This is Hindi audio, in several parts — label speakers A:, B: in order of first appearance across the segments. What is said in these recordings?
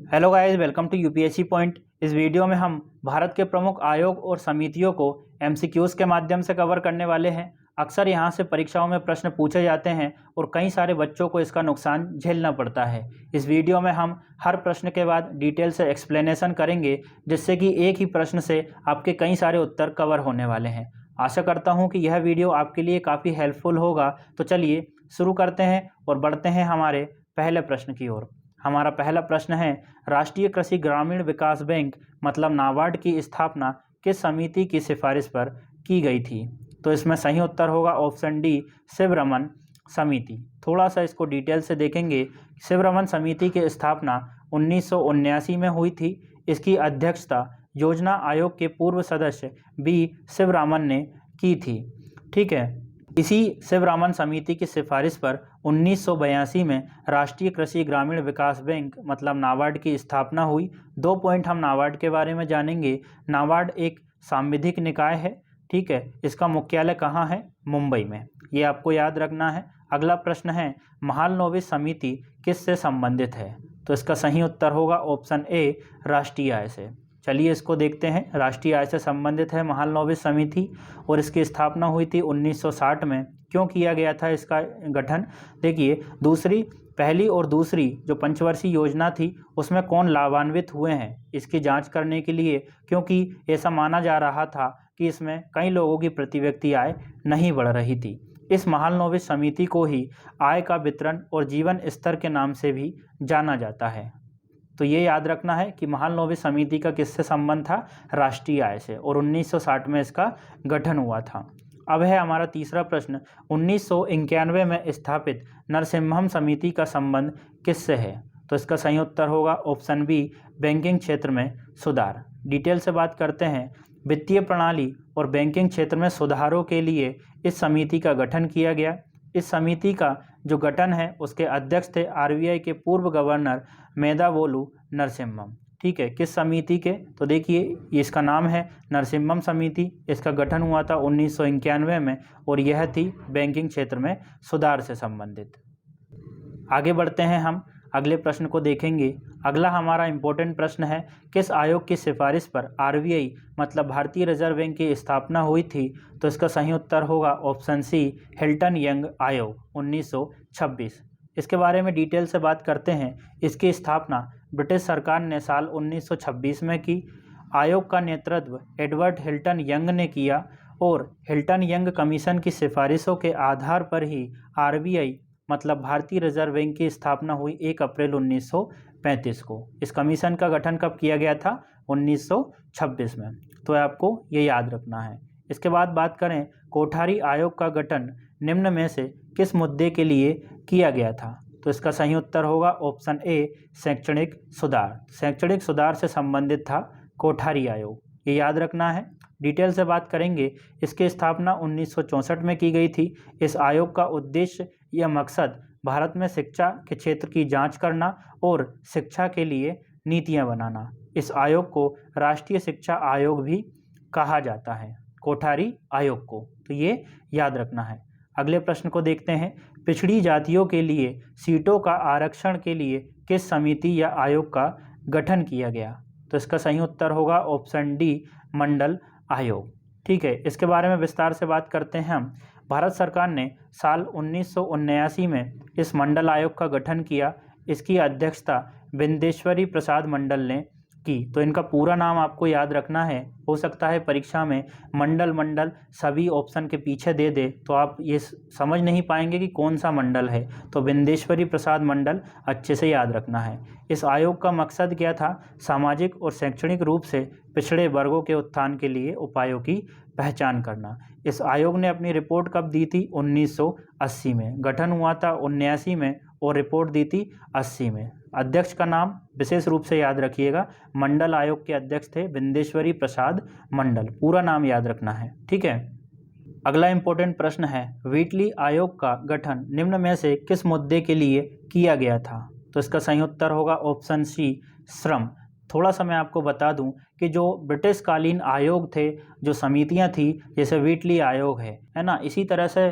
A: Hello guys, welcome to UPSC point. इस वीडियो में हम भारत के प्रमुख आयोग और समितियों को एमसीक्यूज के माध्यम से कवर करने वाले हैं। अक्सर यहाँ से परीक्षाओं में प्रश्न पूछे जाते हैं और कई सारे बच्चों को इसका नुकसान झेलना पड़ता है। इस वीडियो में हम हर प्रश्न के बाद डिटेल से एक्सप्लेनेशन करेंगे, जिससे कि एक ही प्रश्न से आपके कई सारे उत्तर कवर होने वाले हैं। आशा करता हूँ कि यह वीडियो आपके लिए काफ़ी हेल्पफुल होगा। तो चलिए शुरू करते हैं और बढ़ते हैं हमारे पहले प्रश्न की ओर। हमारा पहला प्रश्न है, राष्ट्रीय कृषि ग्रामीण विकास बैंक मतलब नाबार्ड की स्थापना किस समिति की सिफारिश पर की गई थी? तो इसमें सही उत्तर होगा ऑप्शन डी, शिवरमन समिति। थोड़ा सा इसको डिटेल से देखेंगे। शिवरमन समिति की स्थापना 1979 में हुई थी। इसकी अध्यक्षता योजना आयोग के पूर्व सदस्य बी शिवरामन ने की थी। ठीक है, इसी शिवरामन समिति की सिफारिश पर 1982 में राष्ट्रीय कृषि ग्रामीण विकास बैंक मतलब नाबार्ड की स्थापना हुई। 2 पॉइंट हम नाबार्ड के बारे में जानेंगे। नाबार्ड एक सांविधिक निकाय है। ठीक है, इसका मुख्यालय कहाँ है? मुंबई में। ये आपको याद रखना है। अगला प्रश्न है, महालनोबिस समिति किससे संबंधित है? तो इसका सही उत्तर होगा ऑप्शन ए, राष्ट्रीय आय से। चलिए इसको देखते हैं। राष्ट्रीय आय से संबंधित है महालनोबिस समिति और इसकी स्थापना हुई थी 1960 में। क्यों किया गया था इसका गठन? देखिए, पहली और दूसरी जो पंचवर्षीय योजना थी उसमें कौन लाभान्वित हुए हैं इसकी जांच करने के लिए, क्योंकि ऐसा माना जा रहा था कि इसमें कई लोगों की प्रति व्यक्ति आय नहीं बढ़ रही थी। इस महालनोबिस समिति को ही आय का वितरण और जीवन स्तर के नाम से भी जाना जाता है। तो ये याद रखना है कि महालनोबिस समिति का किससे संबंध था? राष्ट्रीय आय से, और 1960 में इसका गठन हुआ था। अब है हमारा तीसरा प्रश्न, 1991 में स्थापित नरसिम्हम समिति का संबंध किससे है? तो इसका सही उत्तर होगा ऑप्शन बी, बैंकिंग क्षेत्र में सुधार। डिटेल से बात करते हैं। वित्तीय प्रणाली और बैंकिंग क्षेत्र में सुधारों के लिए इस समिति का गठन किया गया। इस समिति का जो गठन है उसके अध्यक्ष थे आरबीआई के पूर्व गवर्नर मेधावोलु नरसिम्हम। ठीक है, किस समिति के? तो देखिए, इसका नाम है नरसिम्हम समिति। इसका गठन हुआ था 1991 में और यह थी बैंकिंग क्षेत्र में सुधार से संबंधित। आगे बढ़ते हैं, हम अगले प्रश्न को देखेंगे। अगला हमारा इम्पोर्टेंट प्रश्न है, किस आयोग की सिफारिश पर आरबीआई मतलब भारतीय रिजर्व बैंक की स्थापना हुई थी? तो इसका सही उत्तर होगा ऑप्शन सी, हिल्टन यंग आयोग 1926। इसके बारे में डिटेल से बात करते हैं। इसकी स्थापना ब्रिटिश सरकार ने साल 1926 में की। आयोग का नेतृत्व एडवर्ड हिल्टन यंग ने किया और हिल्टन यंग कमीशन की सिफारिशों के आधार पर ही आरबीआई मतलब भारतीय रिजर्व बैंक की स्थापना हुई 1 अप्रैल 1935 को। इस कमीशन का गठन कब किया गया था? 1926 में। तो आपको ये याद रखना है। इसके बाद बात करें, कोठारी आयोग का गठन निम्न में से किस मुद्दे के लिए किया गया था? तो इसका सही उत्तर होगा ऑप्शन ए, शैक्षणिक सुधार। शैक्षणिक सुधार से संबंधित था कोठारी आयोग, ये याद रखना है। डिटेल से बात करेंगे। इसकी स्थापना 1964 में की गई थी। इस आयोग का उद्देश्य या मकसद भारत में शिक्षा के क्षेत्र की जांच करना और शिक्षा के लिए नीतियां बनाना। इस आयोग को राष्ट्रीय शिक्षा आयोग भी कहा जाता है, कोठारी आयोग को। तो ये याद रखना है। अगले प्रश्न को देखते हैं। पिछड़ी जातियों के लिए सीटों का आरक्षण के लिए किस समिति या आयोग का गठन किया गया? तो इसका सही उत्तर होगा ऑप्शन डी, मंडल आयोग। ठीक है, इसके बारे में विस्तार से बात करते हैं हम। भारत सरकार ने साल 1979 में इस मंडल आयोग का गठन किया। इसकी अध्यक्षता बिंदेश्वरी प्रसाद मंडल ने की। तो इनका पूरा नाम आपको याद रखना है। हो सकता है परीक्षा में मंडल सभी ऑप्शन के पीछे दे दे तो आप ये समझ नहीं पाएंगे कि कौन सा मंडल है। तो बिंदेश्वरी प्रसाद मंडल अच्छे से याद रखना है। इस आयोग का मकसद क्या था? सामाजिक और शैक्षणिक रूप से पिछड़े वर्गों के उत्थान के लिए उपायों की पहचान करना। इस आयोग ने अपनी रिपोर्ट कब दी थी? 1980 में। गठन हुआ था 79 में और रिपोर्ट दी थी 80 में। अध्यक्ष का नाम विशेष रूप से याद रखिएगा। मंडल आयोग के अध्यक्ष थे बिंदेश्वरी प्रसाद मंडल। पूरा नाम याद रखना है। ठीक है, अगला इंपॉर्टेंट प्रश्न है, व्हीटली आयोग का गठन निम्न में से किस मुद्दे के लिए किया गया था? तो इसका सही उत्तर होगा ऑप्शन सी, श्रम। थोड़ा सा मैं आपको बता दूं कि जो ब्रिटिश कालीन आयोग थे, जो समितियां थी, जैसे व्हीटली आयोग है ना, इसी तरह से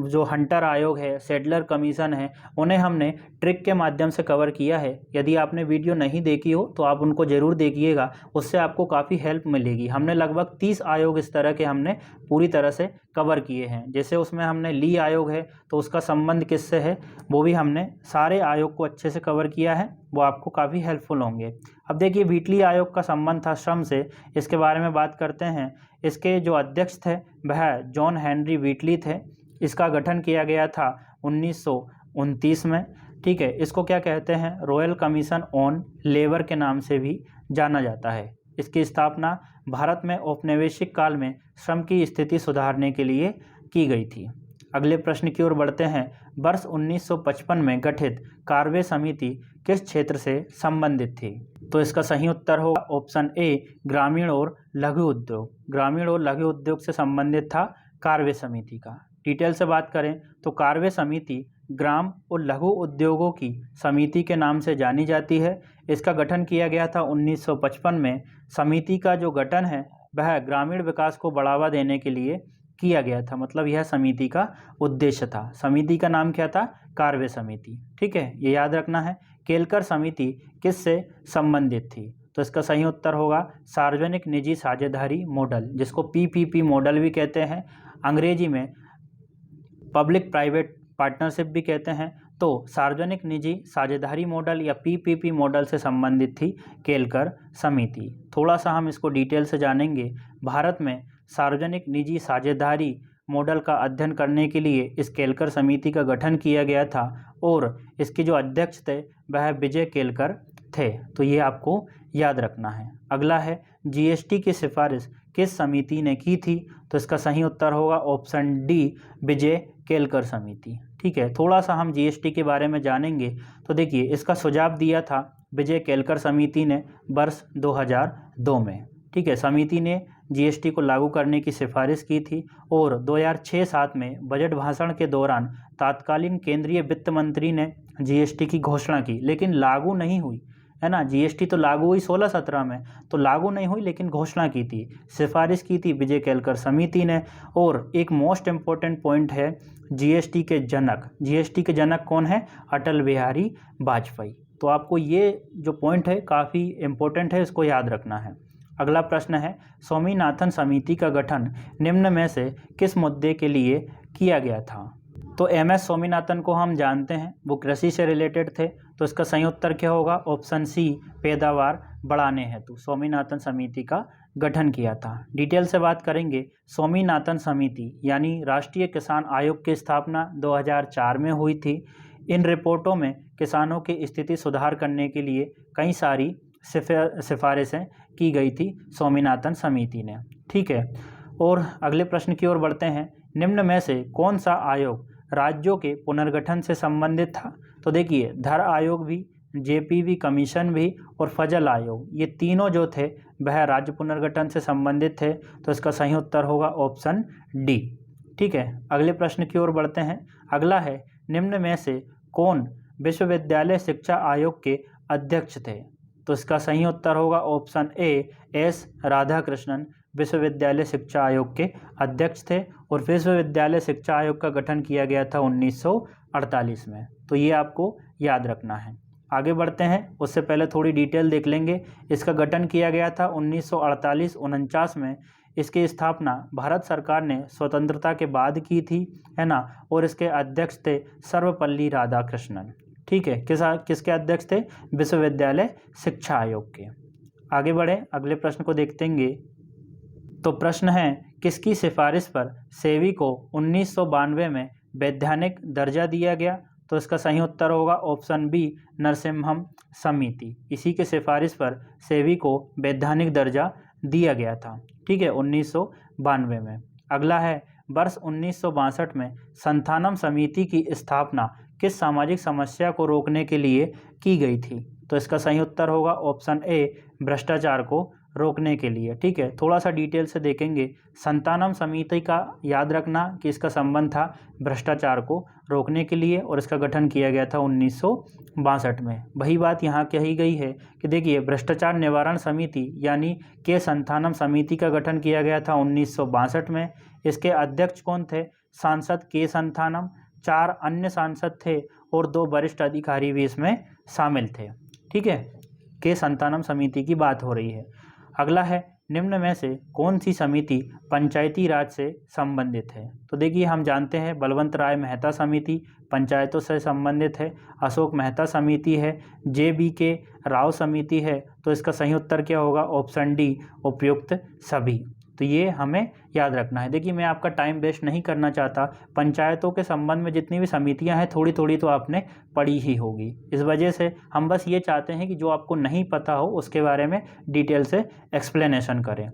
A: जो हंटर आयोग है, सेडलर कमीशन है, उन्हें हमने ट्रिक के माध्यम से कवर किया है। यदि आपने वीडियो नहीं देखी हो तो आप उनको ज़रूर देखिएगा, उससे आपको काफ़ी हेल्प मिलेगी। हमने लगभग 30 आयोग इस तरह के हमने पूरी तरह से कवर किए हैं। जैसे उसमें हमने ली आयोग है तो उसका संबंध किससे है, वो भी हमने सारे आयोग को अच्छे से कवर किया है, वो आपको काफ़ी हेल्पफुल होंगे। अब देखिए व्हीटली आयोग का संबंध था श्रम से, इसके बारे में बात करते हैं। इसके जो अध्यक्ष थे वह जॉन हेनरी व्हीटली थे। इसका गठन किया गया था 1929 में। ठीक है, इसको क्या कहते हैं, रॉयल कमीशन ऑन लेबर के नाम से भी जाना जाता है। इसकी स्थापना भारत में औपनिवेशिक काल में श्रम की स्थिति सुधारने के लिए की गई थी। अगले प्रश्न की ओर बढ़ते हैं। वर्ष 1955 में गठित कार्वे समिति किस क्षेत्र से संबंधित थी? तो इसका सही उत्तर होगा ऑप्शन ए, ग्रामीण और लघु उद्योग। ग्रामीण और लघु उद्योग से संबंधित था कार्वे समिति का। डिटेल से बात करें तो कार्वे समिति ग्राम और लघु उद्योगों की समिति के नाम से जानी जाती है। इसका गठन किया गया था 1955 में। समिति का जो गठन है वह ग्रामीण विकास को बढ़ावा देने के लिए किया गया था, मतलब यह समिति का उद्देश्य था। समिति का नाम क्या था? कार्वे समिति। ठीक है, ये याद रखना है। केलकर समिति किससे संबंधित थी? तो इसका सही उत्तर होगा सार्वजनिक निजी साझेदारी मॉडल, जिसको पीपीपी मॉडल भी कहते हैं, अंग्रेजी में पब्लिक प्राइवेट पार्टनरशिप भी कहते हैं। तो सार्वजनिक निजी साझेदारी मॉडल या पीपीपी मॉडल से संबंधित थी केलकर समिति। थोड़ा सा हम इसको डिटेल से जानेंगे। भारत में सार्वजनिक निजी साझेदारी मॉडल का अध्ययन करने के लिए इस केलकर समिति का गठन किया गया था और इसके जो अध्यक्ष थे वह विजय केलकर थे। तो ये आपको याद रखना है। अगला है जीएसटी की सिफारिश किस समिति ने की थी? तो इसका सही उत्तर होगा ऑप्शन डी, विजय केलकर समिति। ठीक है, थोड़ा सा हम जीएसटी के बारे में जानेंगे। तो देखिए, इसका सुझाव दिया था विजय केलकर समिति ने वर्ष 2002 में। ठीक है, समिति ने जीएसटी को लागू करने की सिफारिश की थी और 2006-07 में बजट भाषण के दौरान तत्कालीन केंद्रीय वित्त मंत्री ने जीएसटी की घोषणा की, लेकिन लागू नहीं हुई, है ना। जीएसटी तो लागू हुई 16-17 में, तो लागू नहीं हुई, लेकिन घोषणा की थी, सिफारिश की थी विजय केलकर समिति ने। और एक मोस्ट इम्पोर्टेंट पॉइंट है, जीएसटी के जनक कौन है? अटल बिहारी वाजपेयी। तो आपको ये जो पॉइंट है काफ़ी इम्पोर्टेंट है, इसको याद रखना है। अगला प्रश्न है, स्वामीनाथन समिति का गठन निम्न में से किस मुद्दे के लिए किया गया था? तो एमएस स्वामीनाथन को हम जानते हैं, वो कृषि से रिलेटेड थे। तो इसका सही उत्तर क्या होगा? ऑप्शन सी, पैदावार बढ़ाने हेतु स्वामीनाथन समिति का गठन किया था। डिटेल से बात करेंगे। स्वामीनाथन समिति यानी राष्ट्रीय किसान आयोग की स्थापना 2004 में हुई थी। इन रिपोर्टों में किसानों की स्थिति सुधार करने के लिए कई सारी सिफारिशें की गई थी स्वामीनाथन समिति ने। ठीक है, और अगले प्रश्न की ओर बढ़ते हैं। निम्न में से कौन सा आयोग राज्यों के पुनर्गठन से संबंधित था? तो देखिए, धर आयोग भी, जेपीवी कमीशन भी और फजल आयोग, ये तीनों जो थे वह राज्य पुनर्गठन से संबंधित थे। तो इसका सही उत्तर होगा ऑप्शन डी। ठीक है, अगले प्रश्न की ओर बढ़ते हैं। अगला है, निम्न में से कौन विश्वविद्यालय शिक्षा आयोग के अध्यक्ष थे? तो इसका सही उत्तर होगा ऑप्शन ए, एस राधाकृष्णन विश्वविद्यालय शिक्षा आयोग के अध्यक्ष थे और विश्वविद्यालय शिक्षा आयोग का गठन किया गया था 1948 में। तो ये आपको याद रखना है। आगे बढ़ते हैं, उससे पहले थोड़ी डिटेल देख लेंगे। इसका गठन किया गया था 1948-49 में। इसकी स्थापना भारत सरकार ने स्वतंत्रता के बाद की थी, है ना। और इसके अध्यक्ष थे सर्वपल्ली राधाकृष्णन। ठीक है, किसके अध्यक्ष थे? विश्वविद्यालय शिक्षा आयोग के। आगे बढ़े, अगले प्रश्न को देखेंगे। तो प्रश्न है, किसकी सिफारिश पर सेवी को 1992 में वैधानिक दर्जा दिया गया? तो इसका सही उत्तर होगा ऑप्शन बी, नरसिम्हम समिति। इसी के सिफारिश पर सेवी को वैधानिक दर्जा दिया गया था। ठीक है, 1992 में। अगला है, वर्ष 1962 में संथानम समिति की स्थापना किस सामाजिक समस्या को रोकने के लिए की गई थी? तो इसका सही उत्तर होगा ऑप्शन ए, भ्रष्टाचार को रोकने के लिए। ठीक है, थोड़ा सा डिटेल से देखेंगे। संतानम समिति का याद रखना कि इसका संबंध था भ्रष्टाचार को रोकने के लिए और इसका गठन किया गया था 1962 में। वही बात यहाँ कही गई है कि देखिए, भ्रष्टाचार निवारण समिति यानी के संतानम समिति का गठन किया गया था 1962 में। इसके अध्यक्ष कौन थे? सांसद के संथानम, 4 अन्य सांसद थे और 2 वरिष्ठ अधिकारी भी इसमें शामिल थे। ठीक है, के संतानम समिति की बात हो रही है। अगला है, निम्न में से कौन सी समिति पंचायती राज से संबंधित है? तो देखिए, हम जानते हैं बलवंत राय मेहता समिति पंचायतों से संबंधित है, अशोक मेहता समिति है, JBK राव समिति है। तो इसका सही उत्तर क्या होगा? ऑप्शन डी, उपयुक्त सभी। तो ये हमें याद रखना है। देखिए, मैं आपका टाइम वेस्ट नहीं करना चाहता। पंचायतों के संबंध में जितनी भी समितियां हैं थोड़ी थोड़ी तो आपने पढ़ी ही होगी। इस वजह से हम बस ये चाहते हैं कि जो आपको नहीं पता हो उसके बारे में डिटेल से एक्सप्लेनेशन करें,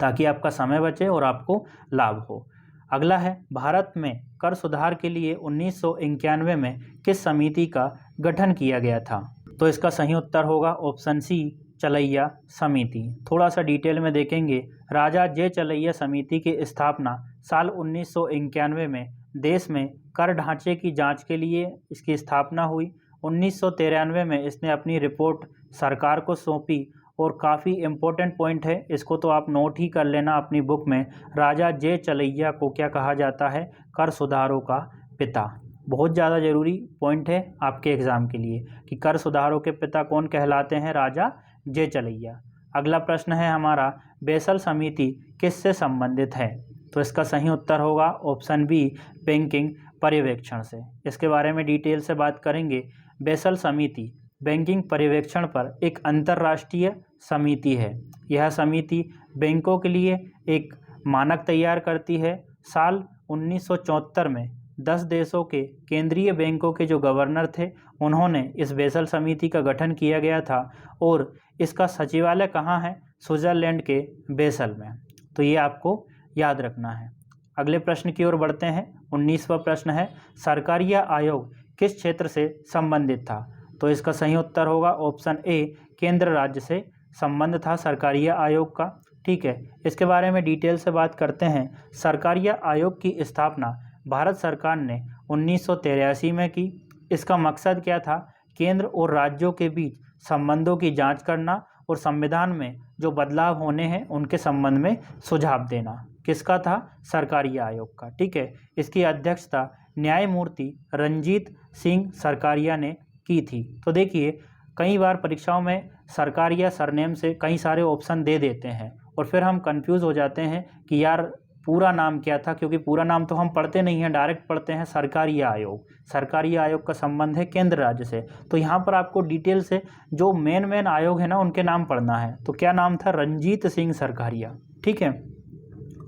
A: ताकि आपका समय बचे और आपको लाभ हो। अगला है, भारत में कर सुधार के लिए 1991 में किस समिति का गठन किया गया था? तो इसका सही उत्तर होगा ऑप्शन सी, चलैया समिति। थोड़ा सा डिटेल में देखेंगे। राजा जे चलैया समिति की स्थापना साल 1991 में देश में कर ढांचे की जांच के लिए इसकी स्थापना हुई। 1993 में इसने अपनी रिपोर्ट सरकार को सौंपी और काफ़ी इम्पोर्टेंट पॉइंट है, इसको तो आप नोट ही कर लेना अपनी बुक में। राजा जे चलैया को क्या कहा जाता है? कर सुधारों का पिता। बहुत ज़्यादा ज़रूरी पॉइंट है आपके एग्ज़ाम के लिए कि कर सुधारों के पिता कौन कहलाते हैं? राजा जे चलैया। अगला प्रश्न है हमारा, बेसल समिति किससे संबंधित है? तो इसका सही उत्तर होगा ऑप्शन बी, बैंकिंग पर्यवेक्षण से। इसके बारे में डिटेल से बात करेंगे। बेसल समिति बैंकिंग पर्यवेक्षण पर एक अंतर्राष्ट्रीय समिति है। यह समिति बैंकों के लिए एक मानक तैयार करती है। साल 1974 में 10 देशों के केंद्रीय बैंकों के जो गवर्नर थे उन्होंने इस बेसल समिति का गठन किया गया था और इसका सचिवालय कहाँ है? स्विट्ज़रलैंड के बेसल में। तो ये आपको याद रखना है। अगले प्रश्न की ओर बढ़ते हैं। 19वां प्रश्न है, सरकारीय आयोग किस क्षेत्र से संबंधित था? तो इसका सही उत्तर होगा ऑप्शन ए, केंद्र राज्य से संबंध था सरकारीय आयोग का। ठीक है, इसके बारे में डिटेल से बात करते हैं। सरकारीय आयोग की स्थापना भारत सरकार ने 1983 में की। इसका मकसद क्या था? केंद्र और राज्यों के बीच संबंधों की जांच करना और संविधान में जो बदलाव होने हैं उनके संबंध में सुझाव देना। किसका था? सरकारीय आयोग का। ठीक है, इसकी अध्यक्षता न्यायमूर्ति रंजीत सिंह सरकारिया ने की थी। तो देखिए, कई बार परीक्षाओं में सरकारिया सरनेम से कई सारे ऑप्शन दे देते हैं और फिर हम कंफ्यूज हो जाते हैं कि यार पूरा नाम क्या था, क्योंकि पूरा नाम तो हम पढ़ते नहीं हैं, डायरेक्ट पढ़ते हैं सरकारीय आयोग। सरकारीय आयोग का संबंध है केंद्र राज्य से। तो यहाँ पर आपको डिटेल से जो मेन आयोग है ना उनके नाम पढ़ना है। तो क्या नाम था? रंजीत सिंह सरकारिया। ठीक है,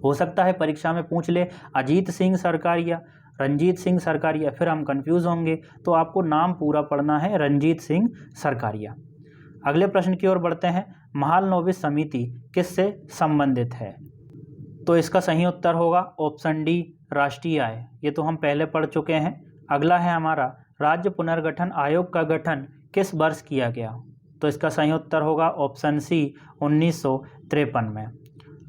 A: हो सकता है परीक्षा में पूछ ले अजीत सिंह सरकारिया, रंजीत सिंह सरकारिया, फिर हम कंफ्यूज होंगे। तो आपको नाम पूरा पढ़ना है, रंजीत सिंह सरकारिया। अगले प्रश्न की ओर बढ़ते हैं। महालनोबिस समिति किससे संबंधित है? तो इसका सही उत्तर होगा ऑप्शन डी, राष्ट्रीय आय। ये तो हम पहले पढ़ चुके हैं। अगला है हमारा, राज्य पुनर्गठन आयोग का गठन किस वर्ष किया गया? तो इसका सही उत्तर होगा ऑप्शन सी, 1953 में।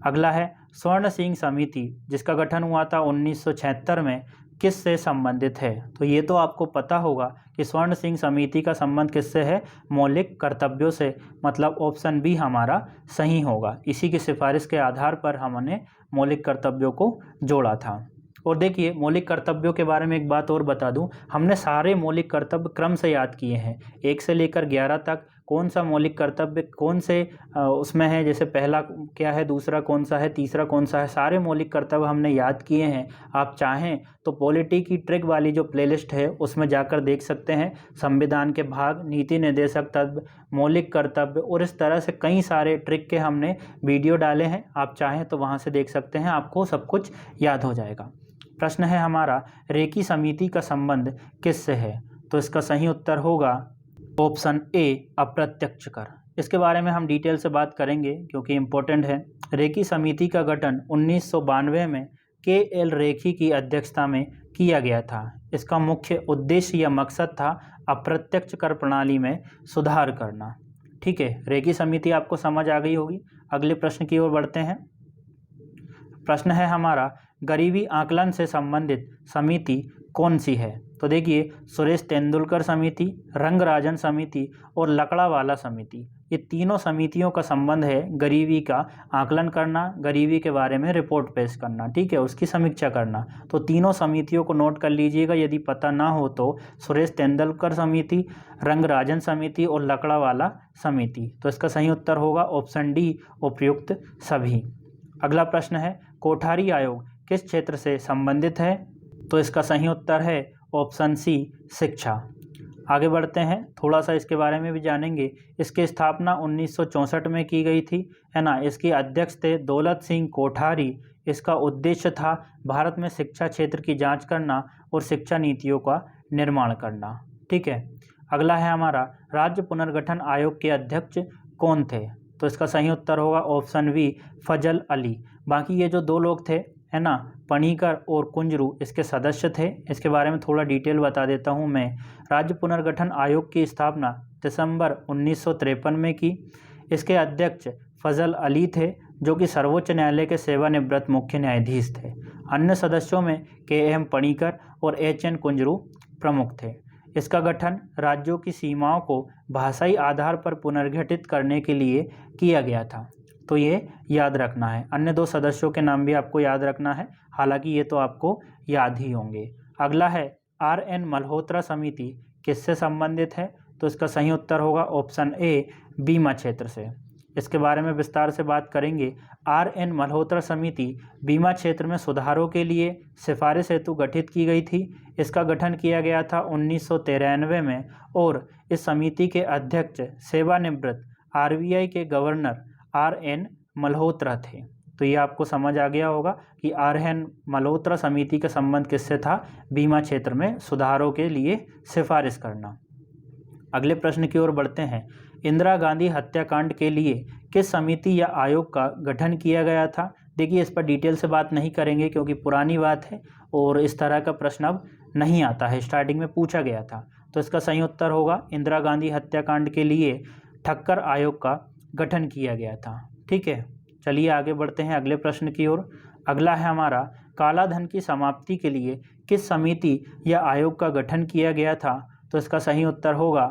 A: अगला है, स्वर्ण सिंह समिति जिसका गठन हुआ था 1976 में, किस से संबंधित है? तो ये तो आपको पता होगा कि स्वर्ण सिंह समिति का संबंध किससे है? मौलिक कर्तव्यों से। मतलब ऑप्शन बी हमारा सही होगा। इसी की सिफारिश के आधार पर हमने मौलिक कर्तव्यों को जोड़ा था। और देखिए, मौलिक कर्तव्यों के बारे में एक बात और बता दूं, हमने सारे मौलिक कर्तव्य क्रम से याद किए हैं, 1 से लेकर 11 तक। कौन सा मौलिक कर्तव्य कौन से उसमें है, जैसे पहला क्या है, दूसरा कौन सा है, तीसरा कौन सा है, सारे मौलिक कर्तव्य हमने याद किए हैं। आप चाहें तो पॉलिटी की ट्रिक वाली जो प्लेलिस्ट है उसमें जाकर देख सकते हैं। संविधान के भाग, नीति निर्देशक तत्व, मौलिक कर्तव्य और इस तरह से कई सारे ट्रिक के हमने वीडियो डाले हैं। आप चाहें तो वहाँ से देख सकते हैं, आपको सब कुछ याद हो जाएगा। प्रश्न है हमारा, रेकी समिति का संबंध किससे है? तो इसका सही उत्तर होगा ऑप्शन ए, अप्रत्यक्ष कर। इसके बारे में हम डिटेल से बात करेंगे क्योंकि इम्पोर्टेंट है। रेकी समिति का गठन 1992 में KL रेखी की अध्यक्षता में किया गया था। इसका मुख्य उद्देश्य या मकसद था अप्रत्यक्ष कर प्रणाली में सुधार करना। ठीक है, रेकी समिति आपको समझ आ गई होगी। अगले प्रश्न की ओर बढ़ते हैं। प्रश्न है हमारा, गरीबी आकलन से संबंधित समिति कौन सी है? तो देखिए, सुरेश तेंदुलकर समिति, रंगराजन समिति और लकड़ावाला समिति, ये तीनों समितियों का संबंध है गरीबी का आकलन करना, गरीबी के बारे में रिपोर्ट पेश करना, ठीक है, उसकी समीक्षा करना। तो तीनों समितियों को नोट कर लीजिएगा, यदि पता ना हो तो सुरेश तेंदुलकर समिति, रंगराजन समिति और लकड़ावाला समिति। तो इसका सही उत्तर होगा ऑप्शन डी, उपयुक्त सभी। अगला प्रश्न है, कोठारी आयोग किस क्षेत्र से संबंधित है? तो इसका सही उत्तर है ऑप्शन सी, शिक्षा। आगे बढ़ते हैं, थोड़ा सा इसके बारे में भी जानेंगे। इसकी स्थापना 1964 में की गई थी, है ना। इसके अध्यक्ष थे दौलत सिंह कोठारी। इसका उद्देश्य था भारत में शिक्षा क्षेत्र की जांच करना और शिक्षा नीतियों का निर्माण करना, ठीक है। अगला है हमारा, राज्य पुनर्गठन आयोग के अध्यक्ष कौन थे? तो इसका सही उत्तर होगा ऑप्शन बी, फजल अली। बाकी ये जो दो लोग थे, है ना, पणिकर और कुंजरू, इसके सदस्य थे। इसके बारे में थोड़ा डिटेल बता देता हूँ मैं। राज्य पुनर्गठन आयोग की स्थापना दिसंबर 1953 में की। इसके अध्यक्ष फजल अली थे, जो कि सर्वोच्च न्यायालय के सेवानिवृत्त मुख्य न्यायाधीश थे। अन्य सदस्यों में के.एम. पणिकर और एच.एन. कुंजरू प्रमुख थे। इसका गठन राज्यों की सीमाओं को भाषाई आधार पर पुनर्गठित करने के लिए किया गया था। तो ये याद रखना है। अन्य दो सदस्यों के नाम भी आपको याद रखना है, हालांकि ये तो आपको याद ही होंगे। अगला है, आर.एन. मल्होत्रा समिति किससे संबंधित है? तो इसका सही उत्तर होगा ऑप्शन ए, बीमा क्षेत्र से। इसके बारे में विस्तार से बात करेंगे। आर.एन. मल्होत्रा समिति बीमा क्षेत्र में सुधारों के लिए सिफारिश हेतु गठित की गई थी। इसका गठन किया गया था 1993 में और इस समिति के अध्यक्ष सेवानिवृत्त आर.बी.आई. के गवर्नर आर.एन. मल्होत्रा थे। तो ये आपको समझ आ गया होगा कि आर.एन. मल्होत्रा समिति का संबंध किससे था? बीमा क्षेत्र में सुधारों के लिए सिफारिश करना। अगले प्रश्न की ओर बढ़ते हैं। इंदिरा गांधी हत्याकांड के लिए किस समिति या आयोग का गठन किया गया था? देखिए, इस पर डिटेल से बात नहीं करेंगे क्योंकि पुरानी बात है और इस तरह का प्रश्न अब नहीं आता है, स्टार्टिंग में पूछा गया था। तो इसका सही उत्तर होगा, इंदिरा गांधी हत्याकांड के लिए ठक्कर आयोग का गठन किया गया था, ठीक है। चलिए आगे बढ़ते हैं अगले प्रश्न की ओर। अगला है हमारा, काला धन की समाप्ति के लिए किस समिति या आयोग का गठन किया गया था? तो इसका सही उत्तर होगा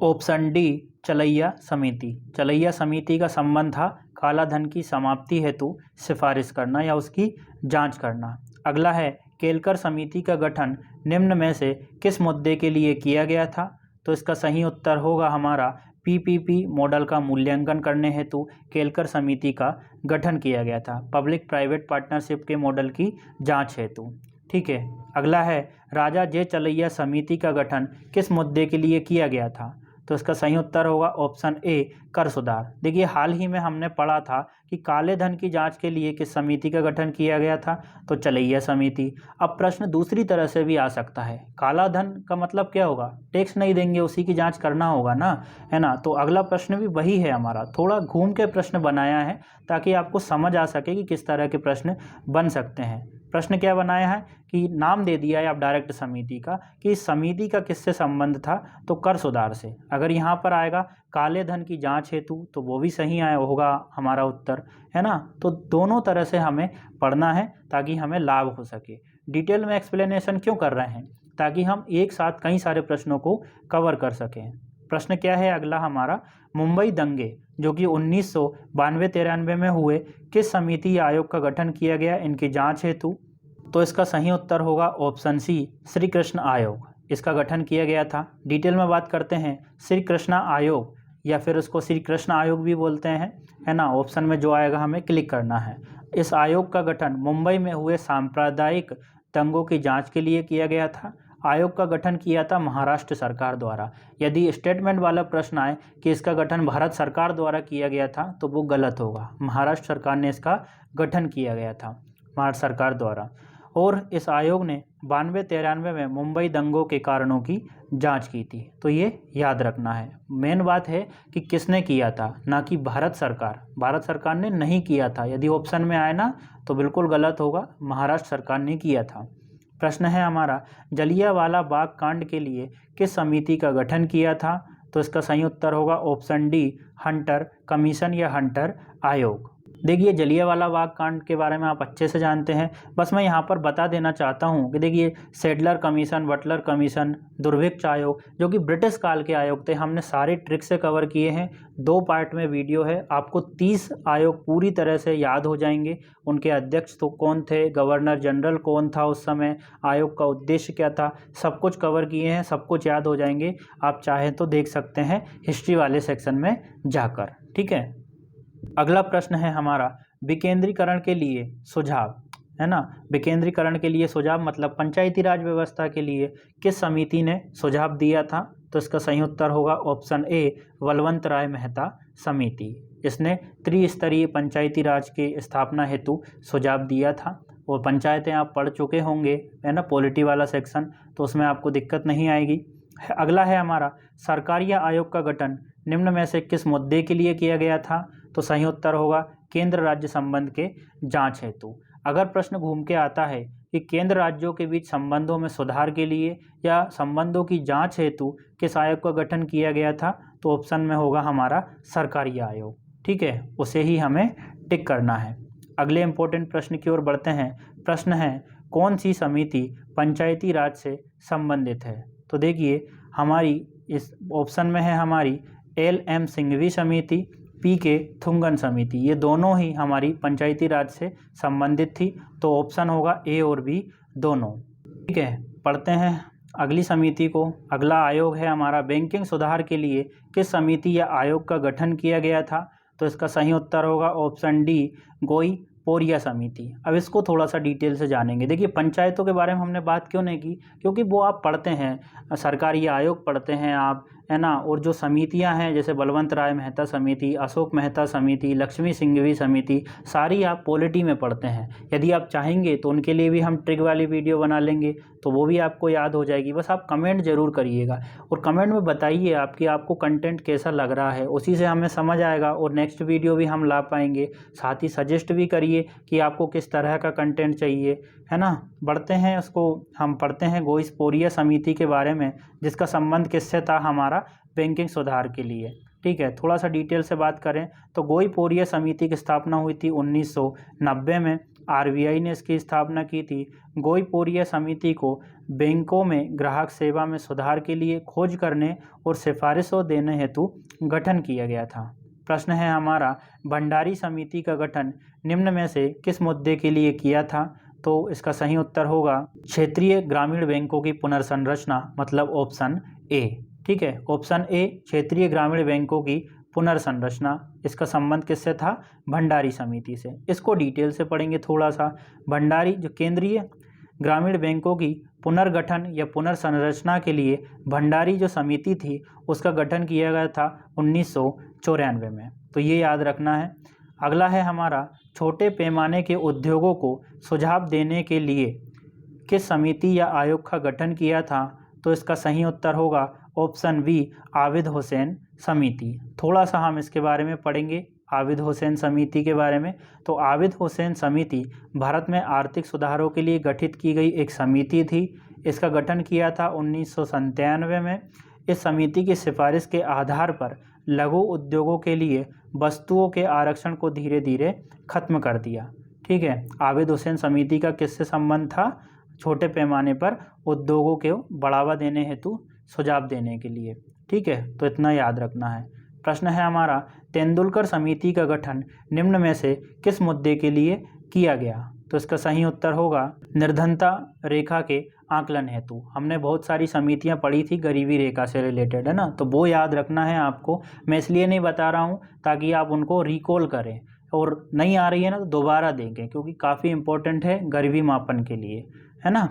A: ऑप्शन डी, चलैया समिति। चलैया समिति का संबंध था काला धन की समाप्ति हेतु सिफारिश करना या उसकी जांच करना। अगला है, केलकर समिति का गठन निम्न में से किस मुद्दे के लिए किया गया था? तो इसका सही उत्तर होगा हमारा पीपीपी मॉडल का मूल्यांकन करने हेतु केलकर समिति का गठन किया गया था, पब्लिक प्राइवेट पार्टनरशिप के मॉडल की जांच हेतु, ठीक है। अगला है, राजा जे चलैया समिति का गठन किस मुद्दे के लिए किया गया था? तो इसका सही उत्तर होगा ऑप्शन ए, कर सुधार। देखिए, हाल ही में हमने पढ़ा था कि काले धन की जांच के लिए किस समिति का गठन किया गया था? तो चलैया समिति। अब प्रश्न दूसरी तरह से भी आ सकता है, काला धन का मतलब क्या होगा? टैक्स नहीं देंगे, उसी की जांच करना होगा ना, है ना। तो अगला प्रश्न भी वही है हमारा, थोड़ा घूम के प्रश्न बनाया है ताकि आपको समझ आ सके कि किस तरह के प्रश्न बन सकते हैं। प्रश्न क्या बनाया है कि नाम दे दिया है आप डायरेक्ट समिति का, कि इस समिति का किससे संबंध था? तो कर सुधार से। अगर यहाँ पर आएगा काले धन की जांच हेतु तो वो भी सही आया होगा हमारा उत्तर, है ना। तो दोनों तरह से हमें पढ़ना है ताकि हमें लाभ हो सके। डिटेल में एक्सप्लेनेशन क्यों कर रहे हैं? ताकि हम एक साथ कई सारे प्रश्नों को कवर कर सकें। प्रश्न क्या है अगला हमारा, मुंबई दंगे जो कि 1992-93 में हुए, किस समिति या आयोग का गठन किया गया इनकी जांच हेतु? तो इसका सही उत्तर होगा ऑप्शन सी, श्री कृष्ण आयोग। इसका गठन किया गया था। डिटेल में बात करते हैं, श्री कृष्ण आयोग या फिर उसको श्री कृष्ण आयोग भी बोलते हैं, है ना। ऑप्शन में जो आएगा हमें क्लिक करना है। इस आयोग का गठन मुंबई में हुए सांप्रदायिक दंगों की जांच के लिए किया गया था। आयोग का गठन किया था महाराष्ट्र सरकार द्वारा। यदि स्टेटमेंट वाला प्रश्न आए कि इसका गठन भारत सरकार द्वारा किया गया था तो वो गलत होगा। महाराष्ट्र सरकार ने इसका गठन किया गया था, महाराष्ट्र सरकार द्वारा। और इस आयोग ने 92-93 में मुंबई दंगों के कारणों की जांच की थी। तो ये याद रखना है। मेन बात है कि किसने किया था, ना कि भारत सरकार। भारत सरकार ने नहीं किया था। यदि ऑप्शन में आए ना तो बिल्कुल गलत होगा, महाराष्ट्र सरकार ने किया था। प्रश्न है हमारा, जलियांवाला बाग कांड के लिए किस समिति का गठन किया था? तो इसका सही उत्तर होगा ऑप्शन डी, हंटर कमीशन या हंटर आयोग। देखिए जलियांवाला बाग कांड के बारे में आप अच्छे से जानते हैं, बस मैं यहाँ पर बता देना चाहता हूँ कि देखिए सेडलर कमीशन, बटलर कमीशन, दुर्भिक्ष आयोग जो कि ब्रिटिश काल के आयोग थे, हमने सारे ट्रिक से कवर किए हैं। 2 पार्ट में वीडियो है, आपको 30 आयोग पूरी तरह से याद हो जाएंगे। उनके अध्यक्ष तो कौन थे, गवर्नर जनरल कौन था उस समय, आयोग का उद्देश्य क्या था, सब कुछ कवर किए हैं, सब कुछ याद हो जाएंगे। आप चाहें तो देख सकते हैं हिस्ट्री वाले सेक्शन में जाकर। ठीक है, अगला प्रश्न है हमारा विकेंद्रीकरण के लिए सुझाव, है ना। विकेंद्रीकरण के लिए सुझाव मतलब पंचायती राज व्यवस्था के लिए किस समिति ने सुझाव दिया था? तो इसका सही उत्तर होगा ऑप्शन ए, बलवंत राय मेहता समिति। इसने त्रिस्तरीय पंचायती राज की स्थापना हेतु सुझाव दिया था। और पंचायतें आप पढ़ चुके होंगे, है ना, पॉलिटी वाला सेक्शन, तो उसमें आपको दिक्कत नहीं आएगी। अगला है हमारा सरकारीय आयोग का गठन निम्न में से किस मुद्दे के लिए किया गया था? तो सही उत्तर होगा केंद्र राज्य संबंध के जांच हेतु। अगर प्रश्न घूम के आता है कि केंद्र राज्यों के बीच संबंधों में सुधार के लिए या संबंधों की जांच हेतु किस आयोग का गठन किया गया था, तो ऑप्शन में होगा हमारा सरकारी आयोग। ठीक है, उसे ही हमें टिक करना है। अगले इंपॉर्टेंट प्रश्न की ओर बढ़ते हैं। प्रश्न है कौन सी समिति पंचायती राज से संबंधित है? तो देखिए हमारी इस ऑप्शन में है हमारी LM सिंघवी समिति, PK थुंगन समिति, ये दोनों ही हमारी पंचायती राज से संबंधित थी। तो ऑप्शन होगा ए और बी दोनों। ठीक है, पढ़ते हैं अगली समिति को। अगला आयोग है हमारा बैंकिंग सुधार के लिए किस समिति या आयोग का गठन किया गया था? तो इसका सही उत्तर होगा ऑप्शन डी, गोई पोरिया समिति। अब इसको थोड़ा सा डिटेल से जानेंगे। देखिए पंचायतों के बारे में हमने बात क्यों नहीं की, क्योंकि वो आप पढ़ते हैं, सरकारी आयोग पढ़ते हैं आप, है ना। और जो समितियां हैं जैसे बलवंत राय मेहता समिति, अशोक मेहता समिति, लक्ष्मी सिंघवी समिति, सारी आप पॉलिटी में पढ़ते हैं। यदि आप चाहेंगे तो उनके लिए भी हम ट्रिक वाली वीडियो बना लेंगे, तो वो भी आपको याद हो जाएगी। बस आप कमेंट जरूर करिएगा और कमेंट में बताइए आपको कंटेंट कैसा लग रहा है, उसी से हमें समझ आएगा और नेक्स्ट वीडियो भी हम ला पाएंगे। साथ ही सजेस्ट भी करिए कि आपको किस तरह का कंटेंट चाहिए, है ना। बढ़ते हैं, उसको हम पढ़ते हैं गोई पोरिया समिति के बारे में, जिसका संबंध किससे था? हमारा बैंकिंग सुधार के लिए। ठीक है, थोड़ा सा डिटेल से बात करें तो गोई पोरिया समिति की स्थापना हुई थी 1990 में। RBI ने इसकी स्थापना की थी। गोई पोरिया समिति को बैंकों में ग्राहक सेवा में सुधार के लिए खोज करने और सिफारिशों देने हेतु गठन किया गया था। प्रश्न है हमारा भंडारी समिति का गठन निम्न में से किस मुद्दे के लिए किया था? तो इसका सही उत्तर होगा क्षेत्रीय ग्रामीण बैंकों की पुनर्संरचना, मतलब ऑप्शन ए। ठीक है, ऑप्शन ए क्षेत्रीय ग्रामीण बैंकों की पुनर्संरचना, इसका संबंध किससे था? भंडारी समिति से। इसको डिटेल से पढ़ेंगे थोड़ा सा। भंडारी जो केंद्रीय ग्रामीण बैंकों की पुनर्गठन या पुनर्संरचना के लिए भंडारी जो समिति थी उसका गठन किया गया था 1994 में, तो ये याद रखना है। अगला है हमारा छोटे पैमाने के उद्योगों को सुझाव देने के लिए किस समिति या आयोग का गठन किया था? तो इसका सही उत्तर होगा ऑप्शन बी, आबिद हुसैन समिति। थोड़ा सा हम इसके बारे में पढ़ेंगे, आबिद हुसैन समिति के बारे में। तो आबिद हुसैन समिति भारत में आर्थिक सुधारों के लिए गठित की गई एक समिति थी। इसका गठन किया था 1997 में। इस समिति की सिफारिश के आधार पर लघु उद्योगों के लिए वस्तुओं के आरक्षण को धीरे धीरे खत्म कर दिया। ठीक है, आबिद हुसैन समिति का किससे संबंध था? छोटे पैमाने पर उद्योगों को बढ़ावा देने हेतु सुझाव देने के लिए। ठीक है, तो इतना याद रखना है। प्रश्न है हमारा तेंदुलकर समिति का गठन निम्न में से किस मुद्दे के लिए किया गया? तो इसका सही उत्तर होगा निर्धनता रेखा के आकलन हेतु। हमने बहुत सारी समितियां पढ़ी थी गरीबी रेखा से रिलेटेड, है ना, तो वो याद रखना है आपको। मैं इसलिए नहीं बता रहा हूँ ताकि आप उनको रिकॉल करें, और नहीं आ रही है ना तो दोबारा देखें, क्योंकि काफ़ी इंपॉर्टेंट है गरीबी मापन के लिए, है ना।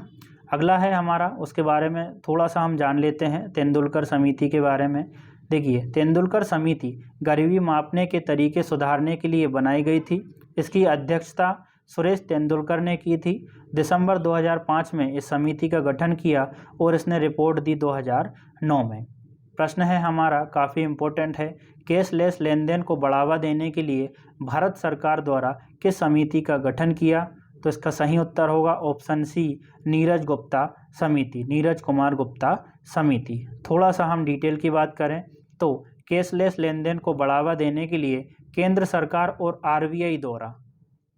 A: अगला है हमारा, उसके बारे में थोड़ा सा हम जान लेते हैं तेंदुलकर समिति के बारे में। देखिए तेंदुलकर समिति गरीबी मापने के तरीके सुधारने के लिए बनाई गई थी। इसकी अध्यक्षता सुरेश तेंदुलकर ने की थी। दिसंबर 2005 में इस समिति का गठन किया और इसने रिपोर्ट दी 2009 में। प्रश्न है हमारा काफ़ी इम्पोर्टेंट है, कैशलेस लेन देन को बढ़ावा देने के लिए भारत सरकार द्वारा किस समिति का गठन किया? तो इसका सही उत्तर होगा ऑप्शन सी, नीरज गुप्ता समिति, नीरज कुमार गुप्ता समिति। थोड़ा सा हम डिटेल की बात करें तो कैशलेस लेन देन को बढ़ावा देने के लिए केंद्र सरकार और आरबीआई द्वारा।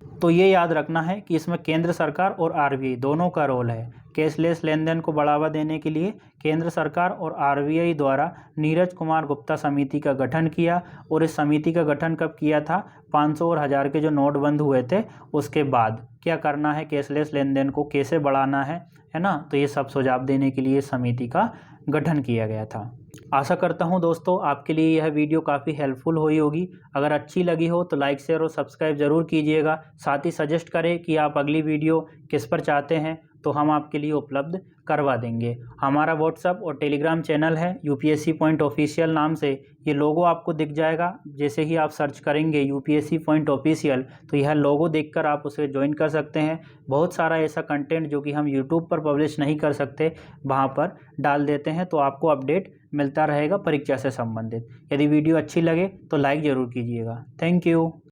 A: तो ये याद रखना है कि इसमें केंद्र सरकार और आरबीआई दोनों का रोल है। कैशलेस लेन देन को बढ़ावा देने के लिए केंद्र सरकार और आरबीआई द्वारा नीरज कुमार गुप्ता समिति का गठन किया। और इस समिति का गठन कब किया था? 500 और 1000 के जो नोट बंद हुए थे उसके बाद क्या करना है, कैशलेस लेन देन को कैसे बढ़ाना है ना। तो ये सब सुझाव देने के लिए समिति का गठन किया गया था। आशा करता हूँ दोस्तों आपके लिए यह वीडियो काफ़ी हेल्पफुल हुई होगी। अगर अच्छी लगी हो तो लाइक शेयर और सब्सक्राइब ज़रूर कीजिएगा। साथ ही सजेस्ट करें कि आप अगली वीडियो किस पर चाहते हैं, तो हम आपके लिए उपलब्ध करवा देंगे। हमारा व्हाट्सएप और टेलीग्राम चैनल है यूपीएससी पॉइंट ऑफिशियल नाम से। ये लोगो आपको दिख जाएगा जैसे ही आप सर्च करेंगे यूपीएससी पॉइंट ऑफिशियल, तो यह लोगो देखकर आप उसे ज्वाइन कर सकते हैं। बहुत सारा ऐसा कंटेंट जो कि हम यूट्यूब पर पब्लिश नहीं कर सकते वहाँ पर डाल देते हैं, तो आपको अपडेट मिलता रहेगा परीक्षा से संबंधित। यदि वीडियो अच्छी लगे तो लाइक ज़रूर कीजिएगा। Thank you.